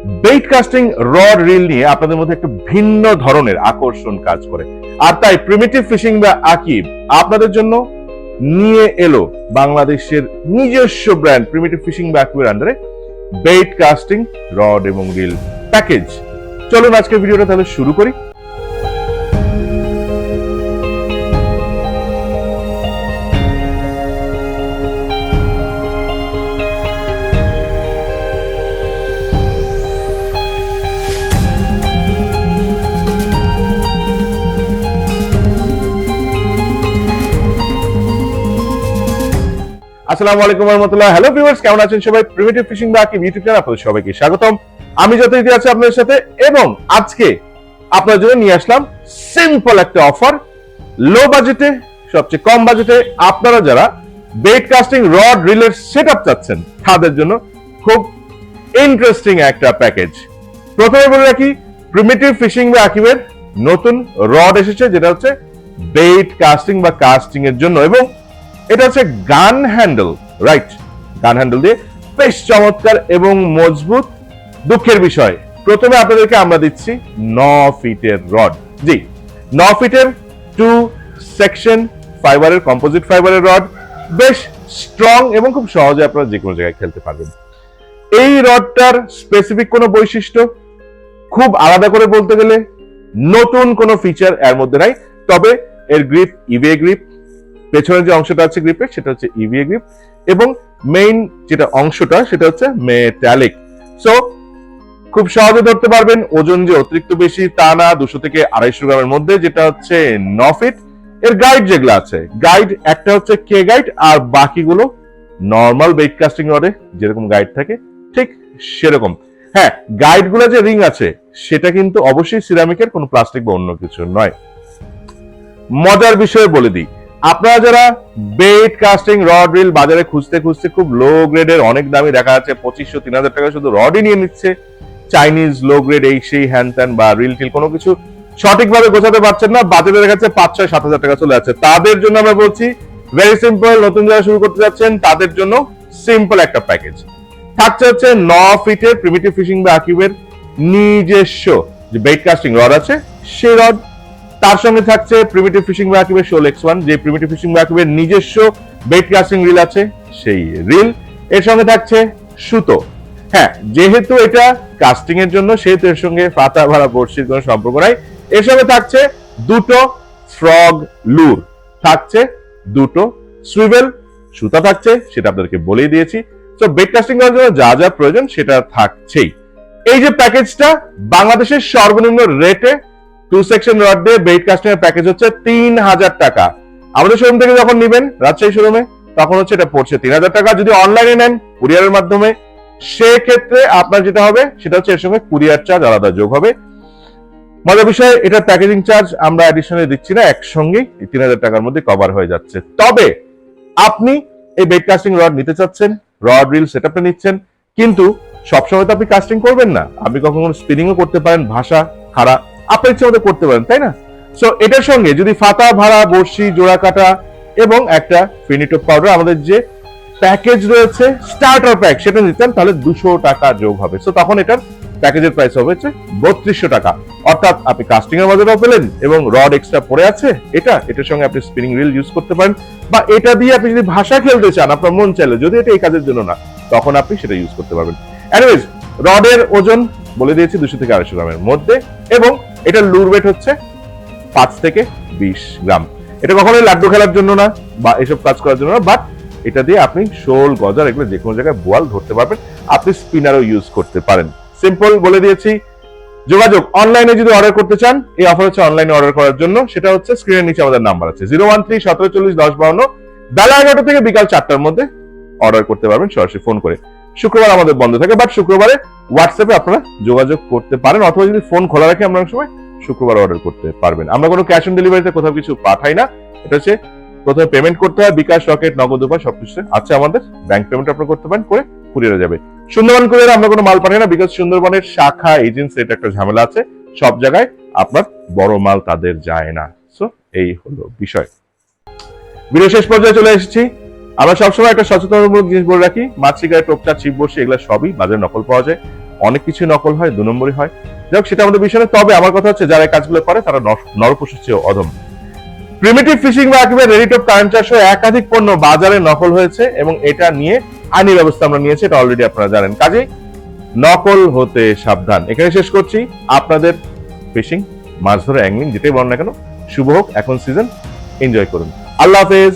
Bait casting rod reel নিয়ে আপনাদের মধ্যে একটা ভিন্ন ধরনের আকর্ষণ কাজ করে, আর তাই প্রিমিটিভ ফিশিং বা আকিব আপনাদের জন্য নিয়ে এলো বাংলাদেশের নিজস্ব ব্র্যান্ড প্রিমিটিভ ফিশিং বা আকিবের আন্ডারে বেইট কাস্টিং রড এবং রিল প্যাকেজ। চলুন আজকের ভিডিওটা তাহলে শুরু করি। আসসালামু আলাইকুম ওয়া রাহমাতুল্লাহ। হ্যালো ভিউয়ার্স, কেমন আছেন সবাই? প্রিমিটিভ ফিশিং বা আকিব ইউটিউব চ্যানেলে আপনাদের সবাইকে স্বাগতম। আমি যথারীতি আছি আপনাদের সাথে, এবং আজকে আপনাদের জন্য নিয়ে আসলাম সিম্পল একটা অফার। লো বাজেটে, সবচেয়ে কম বাজেটে আপনারা যারা বেইট কাস্টিং রড রিলের সেটআপ চাচ্ছেন তাদের জন্য খুব ইন্টারেস্টিং একটা প্যাকেজ। প্রথমে বলে রাখি, প্রিমিটিভ ফিশিং বা আকিবের নতুন রড এসেছে, যেটা হচ্ছে বেইট কাস্টিং বা কাস্টিং এর জন্য, এবং এটা হচ্ছে গান হ্যান্ডেল, রাইট? গান হ্যান্ডেল দিয়ে বেশ চমৎকার এবং মজবুত। দুঃখের বিষয়, প্রথমে আপনাদেরকে আমরা দিচ্ছি 9 ফিটের রড। জি, 9 ফিটের 2 সেকশন ফাইবারের, কম্পোজিট ফাইবারের রড, বেশ স্ট্রং এবং খুব সহজে আপনারা যে কোনো জায়গায় খেলতে পারবেন। এই রডটার স্পেসিফিক কোনো বৈশিষ্ট্য খুব আলাদা করে বলতে গেলে নতুন কোনো ফিচার এর মধ্যে নাই, তবে এর গ্রিপ ইভিএ গ্রিপ, পেছনের যে অংশটা আছে গ্রিপের সেটা হচ্ছে ইভিএ গ্রিপ, এবং মেইন যেটা অংশটা সেটা হচ্ছে মেটালিক। সো খুব সহজে ধরতে পারবেন। ওজন যে অতিরিক্ত বেশি তা না, 200 থেকে 250 গ্রামের মধ্যে, যেটা হচ্ছে 9 ফিট। এর গাইড যেগুলো আছে, গাইড একটা হচ্ছে কে গাইড, আর বাকিগুলো নর্মাল বেইট কাস্টিং রডে যেরকম গাইড থাকে ঠিক সেরকম। হ্যাঁ, গাইড গুলো যে রিং আছে সেটা কিন্তু অবশ্যই সিরামিকের, কোনো প্লাস্টিক বা অন্য কিছু নয়। মজার বিষয় বলে দিই, আপনারা যারা বেইট কাস্টিং রড রিল বাজারে খুঁজতে খুঁজতে খুব লো গ্রেডের, অনেক দামি দেখা যাচ্ছে 2500-3000 টাকা শুধু রডই নিয়ে নিচ্ছে, চাইনিজ লো গ্রেড এই সেই হ্যান ত্যান বা রিল টিল কোনো কিছু সঠিকভাবে গোছাতে পারছেন না, বাজারে দেখা যাচ্ছে 5-6-7 হাজার টাকা চলে যাচ্ছে, তাদের জন্য আমরা বলছি ভেরি সিম্পল। নতুন যারা শুরু করতে যাচ্ছেন তাদের জন্য সিম্পল একটা প্যাকেজ থাকছে, হচ্ছে 9 ফিটের প্রিমিটিভ ফিশিং বা আকিবের নিজস্ব যে বেইট কাস্টিং রড আছে সেই রড। তার সঙ্গে থাকছে প্রিমিটিভ ফিশিং বা আকিবের শোল X1, যে প্রিমিটিভ ফিশিং বা আকিবের নিজস্ব বেইট কাস্টিং রিল আছে সেই রিল। এর সঙ্গে থাকছে সুতো। হ্যাঁ, যেহেতু এটা কাস্টিং এর জন্য সেহেতু এর সঙ্গে পাতা ভরা বড়শির কোনো সম্পর্ক নাই। এর সঙ্গে থাকছে দুটো ফ্রগ লুর, থাকছে দুটো সুইভেল, সুতা থাকছে, সেটা আপনাদেরকে বলেই দিয়েছি। তো বেইট কাস্টিং করার জন্য যা যা প্রয়োজন সেটা থাকছেই। এই যে প্যাকেজটা বাংলাদেশের সর্বনিম্ন রেটে 2 সেকশন রড দিয়ে বেইট কাস্টিং এর প্যাকেজ হচ্ছে 3000 টাকা। আমাদের শোরুম থেকে যখন নেবেন, রাজশাহী শোরুমে, তখন হচ্ছে এটা পড়ছে 3000 টাকা। যদি অনলাইনে নেন কুরিয়ারের মাধ্যমে, সেক্ষেত্রে আপনার যেটা হবে সেটা হচ্ছে এর সঙ্গে কুরিয়ার চার্জ আলাদা যোগ হবে। মজার বিষয়, এটার প্যাকেজিং চার্জ আমরা অ্যাডিশনালি দিচ্ছি না, একসঙ্গেই 3000 টাকার মধ্যে কভার হয়ে যাচ্ছে। তবে আপনি এই বেইট কাস্টিং রড নিতে চাচ্ছেন, রড রিল সেটআপটা নিচ্ছেন, কিন্তু সবসময় তো আপনি কাস্টিং করবেন না, আপনি কখনো স্পিনিংও করতে পারেন, ভাষা খাড়া আপনার ইচ্ছে মতো করতে পারেন, তাই না? সো এটার সঙ্গে যদি ফাতা ভাড়া, বড়শি, জোড়া কাটা এবং একটা ফিনিটো পাউডার, আমাদের যে প্যাকেজ রয়েছে স্টার্টার প্যাক, সেটা নিতেন, তাহলে 200 টাকা যোগ হবে। সো তখন এটার প্যাকেজের প্রাইস হবে 3200 টাকা। অর্থাৎ আপনি কাস্টিং এর মজাটাও পেলেন এবং রড এক্সট্রা পড়ে আছে, এটার সঙ্গে আপনি স্পিনিং রিল ইউজ করতে পারেন, বা এটা দিয়ে আপনি যদি ভাষা খেলতে চান, আপনার মন চাইলে, যদি এটা এই কাজের জন্য না, তখন আপনি সেটা ইউজ করতে পারবেন। এনিওয়েজ, রডের ওজন বলে দিয়েছি 200 থেকে 250 গ্রামের মধ্যে, এবং এটা লুর ওয়েট হচ্ছে 5 থেকে 20 গ্রাম। এটা কখনোই লাড্ডু খেলার জন্য না বা এসব কাজ করার জন্য না, বাট এটা দিয়ে আপনি শোল, গজার, এগুলো যে কোনো জায়গায় বোয়াল ধরতে পারবেন। আপনি স্পিনারও ইউজ করতে পারেন। সিম্পল বলে দিয়েছি। যোগাযোগ অনলাইনে যদি অর্ডার করতে চান, এই অফার হচ্ছে অনলাইনে অর্ডার করার জন্য, সেটা হচ্ছে স্ক্রিনের নিচে আমাদের নাম্বার আছে 013-1740-1052, বেলা 11টা থেকে বিকাল 4টার মধ্যে অর্ডার করতে পারবেন সরাসরি ফোন করে। শুক্রবার আমাদের বন্ধ থাকে, বাট শুক্রবারে হোয়াটসঅ্যাপে আপনারা যোগাযোগ করতে পারেন, অথবা যদি ফোন খোলা রাখি আমরা অনেক সময় শুক্রবার অর্ডার করতে পারবেন। আমরা কোনো ক্যাশ অন ডেলিভারিতে কোথাও কিছু পাঠাই না। এটা হচ্ছে প্রথমে পেমেন্ট করতে হয়, বিকাশ, রকেট, নগদ উপায় সবকিছু আছে আমাদের। ব্যাংক পেমেন্ট আপনারা করতে পারেন, করে কুরিয়ারে যাবে। সুন্দরবন কুরিয়ারে আমরা কোনো মাল পাঠাই না, বিকজ সুন্দরবনের শাখা এজেন্সি এটা একটা ঝামেলা আছে, সব জায়গায় আপনার বড় মাল তাদের যায় না। সো এই হলো বিষয়। ভিডিও শেষ পর্যায়ে চলে এসেছি। আমরা সবসময় একটা সচেতনমূলক জিনিস বলে রাখি, মাছ, শিকারি, টোপচা, ছিপ, বড়শি এগুলো সবই বাজারে নকল পাওয়া যায়। অনেক কিছু নকল হয়, 2 নম্বরই হয়। যাই হোক, সেটা আমাদের বিষয় না। তবে আমার কথা হচ্ছে যারা এই কাজগুলো করে তারা নরপশুর চেয়ে অধম। প্রিমিটিভ ফিশিং বা একেবারে রেডি টপ কারেন্ট চারশো একাধিক পণ্য বাজারে নকল হয়েছে এবং এটা নিয়ে আইনি ব্যবস্থা আমরা নিয়েছি, এটা অলরেডি আপনারা জানেন। কাজেই নকল হতে সাবধান। এখানে শেষ করছি। আপনাদের ফিশিং, মাছ ধরা, অ্যাংলিং যেটাই বলেন না কেন, শুভ হোক। এখন সিজন, এনজয় করুন। আল্লাহ হাফেজ।